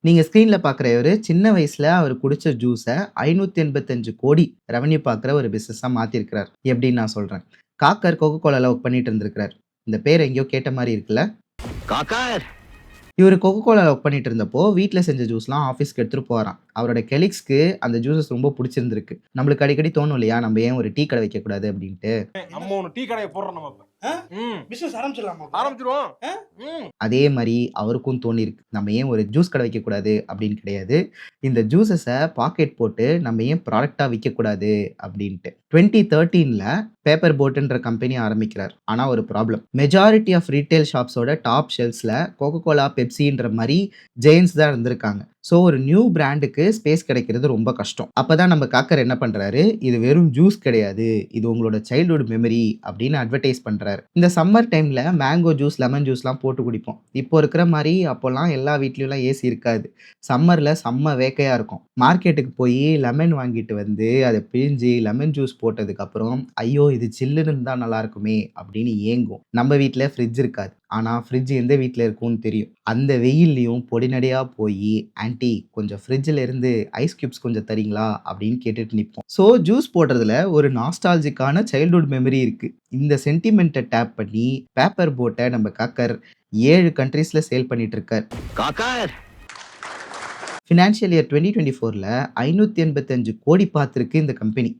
நீங்க ஸ்க்ரீன்ல பார்க்குற இவரு சின்ன வயசுல அவரு குடிச்ச ஜூஸ 585 கோடி ரெவென்யூ பார்க்குற ஒரு பிசினஸா மாத்தியிருக்கிறார். எப்படின்னு நான் சொல்றேன். காக்கர் கோகோ கோலால வொர்க் பண்ணிட்டு இருந்திருக்கிறார். இந்த பேர் எங்கேயோ கேட்ட மாரி இருக்குல்ல? காக்கர் இவரு கோகோ கோலால வொர்க் பண்ணிட்டு இருந்தப்போ, வீட்ல செஞ்ச ஜூஸ்லாம் ஆஃபீஸ்க்கு எடுத்துட்டு போவாராம். அவரோட கலீக்ஸ்க்கு அந்த ஜூஸஸ் ரொம்ப புடிச்சிருந்திருக்கு. நம்மளுக்கு அடிக்கடி தோணும் இல்லையா? நம்ம ஏன் ஒரு டீ கடை வைக்கக்கூடாது அப்படின்ட்டு. நம்ம ஒண்ணு டீ கடையை போடுறோம் நம்ம இப்ப. பிசினஸ் ஆரம்பிச்சிடலாமா? ஆரம்பிச்சிருவோம். அதே மாரி அவருக்கும் தோணியிருக்கு. நம்ம ஏன் ஒரு ஜூஸ் கடை வைக்கக்கூடாது அப்படின்னு கிடையாது. இந்த ஜூஸஸ பாக்கெட் போட்டு நம்ம ஏன் ப்ராடக்ட்டா விக்கக்கூடாது அப்படின்ட்டு. 2013ல பேப்பர் போட்டுன்ற கம்பெனி ஆரம்பிக்கிறார். ஆனா ஒரு ப்ராப்ளம். மெஜாரிட்டி ஆஃப் ரீட்டெயில் ஷாப்ஸோட டாப் ஷெல்ஃப்ஸ்ல கோகோ கோலா, பெப்சின்ற மாரி ஜெயண்ட்ஸ் தான் இருந்திருக்காங்க. ஸோ ஒரு நியூ பிராண்டுக்கு ஸ்பேஸ் கிடைக்கிறது ரொம்ப கஷ்டம். அப்பதான் நம்ம காக்கர் என்ன பண்றாரு, இது வெறும் ஜூஸ் கிடையாது. இது உங்களோட சைல்ட்ஹுட் மெமரி அப்படின்னு அட்வர்டைஸ் பண்றாரு. இந்த சம்மர் டைம்ல மேங்கோ ஜூஸ், லெமன் ஜூஸ்லாம் போட்டு குடிப்போம். இப்போ இருக்கிற மாரி அப்போலாம் எல்லா வீட்லயும்லாம் ஏசி இருக்காது. சம்மர்ல செம்ம வேக்கையா இருக்கும். மார்க்கெட்டுக்கு போய் லெமன் வாங்கிட்டு வந்து அத பிழிஞ்சு லெமன் ஜூஸ் போட்டதுக்கு அப்புறம், ஐயோ! இது சில்லுன்னு இருந்தா நல்லா இருக்குமே அப்படின்னு ஏங்கும். நம்ம வீட்ல ஃப்ரிட்ஜ் இருக்காது. ஆனா ஃப்ரிட்ஜ் எந்த வீட்ல இருக்கும்னு தெரியும். அந்த வெயில்லயும் பொடி நடையா போயி, ஆன்டி கொஞ்சம் ஃப்ரிட்ஜ்ல இருந்து ஐஸ் கியூப்ஸ் கொஞ்சம் தரீங்களா? அப்படின்னு கேட்டுட்டு நிப்போம். ஸோ ஜூஸ் போடுறதுல ஒரு நாஸ்டால்ஜிக்கான சைல்ட்ஹுட் மெமரி இருக்கு. இந்த சென்டிமெண்ட்ட டேப் பண்ணி பேப்பர் போட்ட நம்ம காக்கர் 7 கண்ட்ரீஸ்ல சேல் பண்ணிட்டு இருக்கார். காக்கர் ஃபினான்ஷியல் இயர் 2024ல 585 கோடி பார்த்திருக்கு இந்த கம்பெனி.